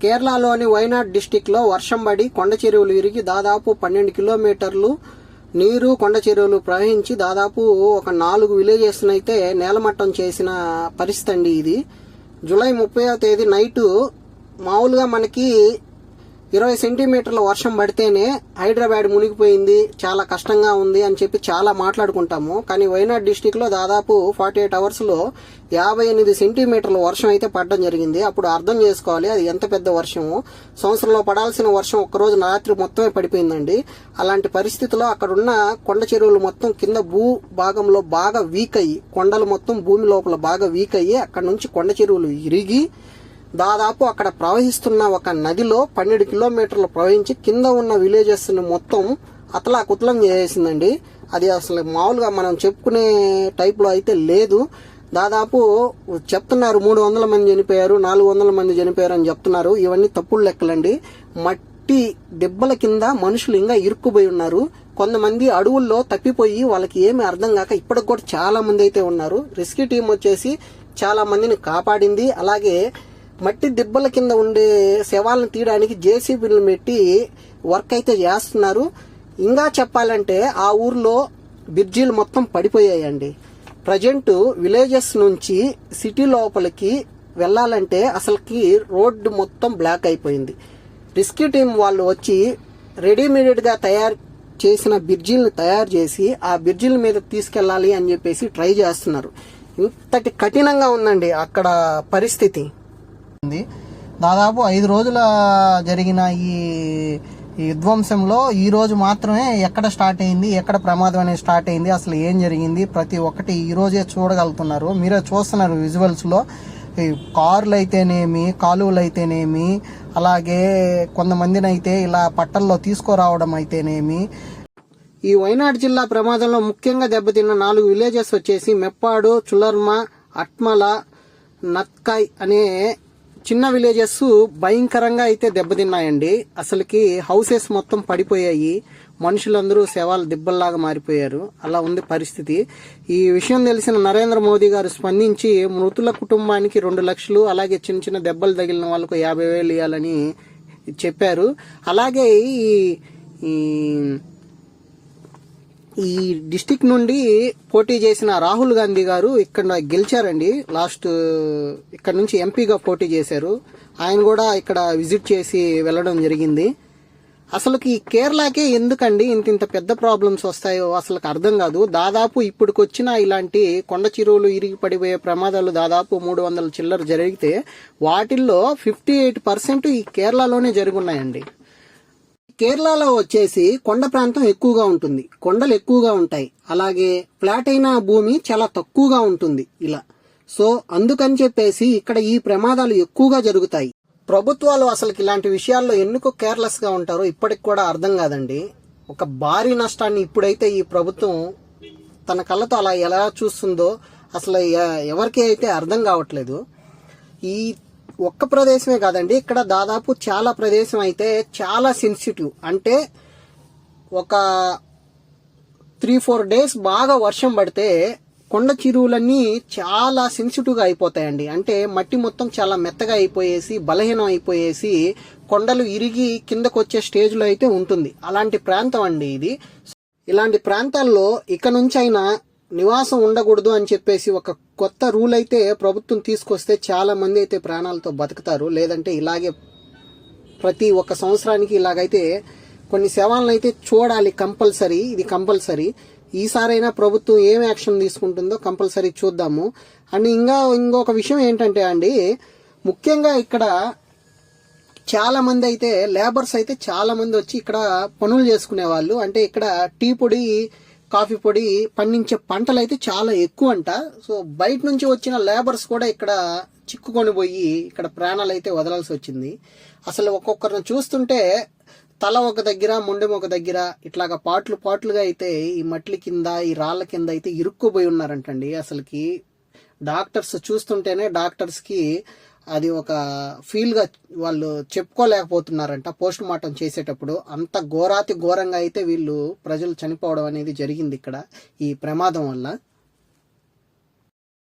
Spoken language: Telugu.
కేరళలోని వైనాడ్ డిస్టిక్ లో వర్షం పడి కొండ చెరువులు ఇరిగి దాదాపు 12 కిలోమీటర్లు నీరు కొండ చెరువులు ప్రవహించి దాదాపు ఒక 4 విలేజెస్ అయితే నేలమట్టం చేసిన పరిస్థితి అండి. ఇది జూలై 30వ తేదీ నైటు మామూలుగా మనకి 20 సెంటీమీటర్ల వర్షం పడితేనే హైదరాబాద్ మునిగిపోయింది, చాలా కష్టంగా ఉంది అని చెప్పి చాలా మాట్లాడుకుంటాము. కానీ వైనాడ్ డిస్టిక్ లో దాదాపు 48 అవర్స్ లో 58 సెంటీమీటర్ల వర్షం అయితే పడడం జరిగింది. అప్పుడు అర్థం చేసుకోవాలి అది ఎంత పెద్ద వర్షము. సంవత్సరంలో పడాల్సిన వర్షం ఒక్కరోజు రాత్రి మొత్తమే పడిపోయిందండి. అలాంటి పరిస్థితిలో అక్కడున్న కొండ చెరువులు మొత్తం కింద భూ భాగంలో బాగా వీక్ అయ్యి, కొండలు మొత్తం భూమి లోపల బాగా వీక్ అయ్యి అక్కడ నుంచి కొండ చెరువులు ఇరిగి దాదాపు అక్కడ ప్రవహిస్తున్న ఒక నదిలో 12 కిలోమీటర్లు ప్రవహించి కింద ఉన్న విలేజెస్ ని మొత్తం అతలాకుతలం చేసేసిందండి. అది అసలు మామూలుగా మనం చెప్పుకునే టైప్ లో అయితే లేదు. దాదాపు చెప్తున్నారు 300 మంది చనిపోయారు, 400 మంది చనిపోయారు అని చెప్తున్నారు. ఇవన్నీ తప్పుడు లెక్కలండి. మట్టి దెబ్బల కింద మనుషులు ఇంకా ఇరుక్కుపోయి ఉన్నారు. కొంతమంది అడవుల్లో తప్పిపోయి వాళ్ళకి ఏమీ అర్థం కాక ఇప్పటికి కూడా చాలా మంది అయితే ఉన్నారు. రెస్క్యూ టీం వచ్చేసి చాలా మందిని కాపాడింది. అలాగే మట్టి దిబ్బల కింద ఉండే శవాలను తీయడానికి జేసీబీలు పెట్టి వర్క్ అయితే చేస్తున్నారు. ఇంకా చెప్పాలంటే ఆ ఊర్లో బ్రిడ్జీలు మొత్తం పడిపోయాయండి. ప్రజెంట్ విలేజెస్ నుంచి సిటీ లోపలికి వెళ్లాలంటే అసలుకి రోడ్డు మొత్తం బ్లాక్ అయిపోయింది. రెస్క్యూ టీం వాళ్ళు వచ్చి రెడీమేడ్ గా తయారు చేసిన బ్రిడ్జీలను తయారు చేసి ఆ బ్రిడ్జీల మీద తీసుకెళ్లాలి అని చెప్పేసి ట్రై చేస్తున్నారు. ఇంతటి కఠినంగా ఉందండి అక్కడ పరిస్థితి. దాదాపు 5 రోజుల జరిగిన ఈ విధ్వంసంలో ఈ రోజు మాత్రమే ఎక్కడ స్టార్ట్ అయింది, ఎక్కడ ప్రమాదం అనేది స్టార్ట్ అయింది, అసలు ఏం జరిగింది ప్రతి ఒక్కటి ఈ రోజే చూడగలుగుతున్నారు. మీరే చూస్తున్నారు విజువల్స్ లో. కార్లు అయితేనేమి, కాలువలు అయితేనేమి, అలాగే కొంతమందిని అయితే ఇలా పట్టల్లో తీసుకురావడం అయితేనేమి. ఈ వైనాడ్ జిల్లా ప్రమాదంలో ముఖ్యంగా దెబ్బతిన్న 4 విలేజెస్ వచ్చేసి మెప్పాడు, చులర్మ, అట్మల, నత్కాయ్ అనే చిన్న విలేజెస్ భయంకరంగా అయితే దెబ్బతిన్నాయండి. అసలుకి హౌసెస్ మొత్తం పడిపోయాయి, మనుషులందరూ శవాలు దిబ్బల్లాగా మారిపోయారు. అలా ఉంది పరిస్థితి. ఈ విషయం తెలిసిన నరేంద్ర మోదీ గారు స్పందించి మృతుల కుటుంబానికి 2 లక్షలు, అలాగే చిన్న చిన్న దెబ్బలు తగిలిన వాళ్ళకు 50,000 ఇవ్వాలని చెప్పారు. అలాగే ఈ డిస్టిక్ నుండి పోటీ చేసిన రాహుల్ గాంధీ గారు ఇక్కడ గెలిచారండి. ఇక్కడ నుంచి ఎంపీగా పోటీ చేశారు. ఆయన కూడా ఇక్కడ విజిట్ చేసి వెళ్ళడం జరిగింది. అసలుకి కేరళకే ఎందుకండి ఇంత పెద్ద ప్రాబ్లమ్స్ వస్తాయో అసలు అర్థం కాదు. దాదాపు ఇప్పటికొచ్చిన ఇలాంటి కొండ చెరువులు ఇరిగి పడిపోయే ప్రమాదాలు దాదాపు 300 చిల్లర జరిగితే వాటిల్లో 58% ఈ కేరళలోనే జరుగున్నాయండి. కేరళలో వచ్చేసి కొండ ప్రాంతం ఎక్కువగా ఉంటుంది, కొండలు ఎక్కువగా ఉంటాయి. అలాగే ఫ్లాట్ అయిన భూమి చాలా తక్కువగా ఉంటుంది ఇలా. సో అందుకని చెప్పేసి ఇక్కడ ఈ ప్రమాదాలు ఎక్కువగా జరుగుతాయి. ప్రభుత్వాలు అసలు ఇలాంటి విషయాల్లో ఎందుకు కేర్లెస్ గా ఉంటారో ఇప్పటికి కూడా అర్థం కాదండి. ఒక భారీ నష్టాన్ని ఇప్పుడైతే ఈ ప్రభుత్వం తన కళ్ళతో అలా ఎలా చూస్తుందో అసలు ఎవరికి అయితే అర్థం కావట్లేదు. ఈ ఒక్క ప్రదేశమే కాదండి, ఇక్కడ దాదాపు చాలా ప్రదేశం అయితే చాలా సెన్సిటివ్. అంటే ఒక 3-4 డేస్ బాగా వర్షం పడితే కొండ చెరువులన్నీ చాలా సెన్సిటివ్ గా అయిపోతాయండి. అంటే మట్టి మొత్తం చాలా మెత్తగా అయిపోయేసి, బలహీనం అయిపోయేసి, కొండలు ఇరిగి కిందకు వచ్చే స్టేజ్ లో అయితే ఉంటుంది. అలాంటి ప్రాంతం అండి ఇది. ఇలాంటి ప్రాంతాల్లో ఇక నుంచి అయినా నివాసం ఉండకూడదు అని చెప్పేసి ఒక కొత్త రూల్ అయితే ప్రభుత్వం తీసుకొస్తే చాలా మంది అయితే ప్రాణాలతో బతుకుతారు. లేదంటే ఇలాగే ప్రతి ఒక్క సంవత్సరానికి ఇలాగైతే కొన్ని శవాలను అయితే చూడాలి కంపల్సరీ. ఇది కంపల్సరీ. ఈసారైనా ప్రభుత్వం ఏం యాక్షన్ తీసుకుంటుందో కంపల్సరీ చూద్దాము. అండ్ ఇంకొక విషయం ఏంటంటే అండి, ముఖ్యంగా ఇక్కడ చాలా మంది అయితే లేబర్స్ అయితే చాలా మంది వచ్చి ఇక్కడ పనులు చేసుకునే వాళ్ళు. అంటే ఇక్కడ టీ పొడి, కాఫీ పొడి పండించే పంటలు అయితే చాలా ఎక్కువ అంట. సో బయట నుంచి వచ్చిన లేబర్స్ కూడా ఇక్కడ చిక్కుకొని పోయి ఇక్కడ ప్రాణాలు అయితే వదలాల్సి వచ్చింది. అసలు ఒక్కొక్కరిని చూస్తుంటే తల ఒక దగ్గర, మొండెం ఒక దగ్గర, ఇట్లాగా పాట్లుగా అయితే ఈ మట్ల కింద, ఈ రాళ్ల కింద అయితే ఇరుక్కుపోయి ఉన్నారంటండి. అసలుకి డాక్టర్స్ చూస్తుంటేనే డాక్టర్స్ కి అది ఒక ఫీల్ గా వాళ్ళు చెప్పుకోలేకపోతున్నారంట. పోస్ట్ మార్టం చేసేటప్పుడు అంత ఘోరాతి ఘోరంగా అయితే వీళ్ళు ప్రజలు చనిపోవడం అనేది జరిగింది ఇక్కడ ఈ ప్రమాదం వల్ల.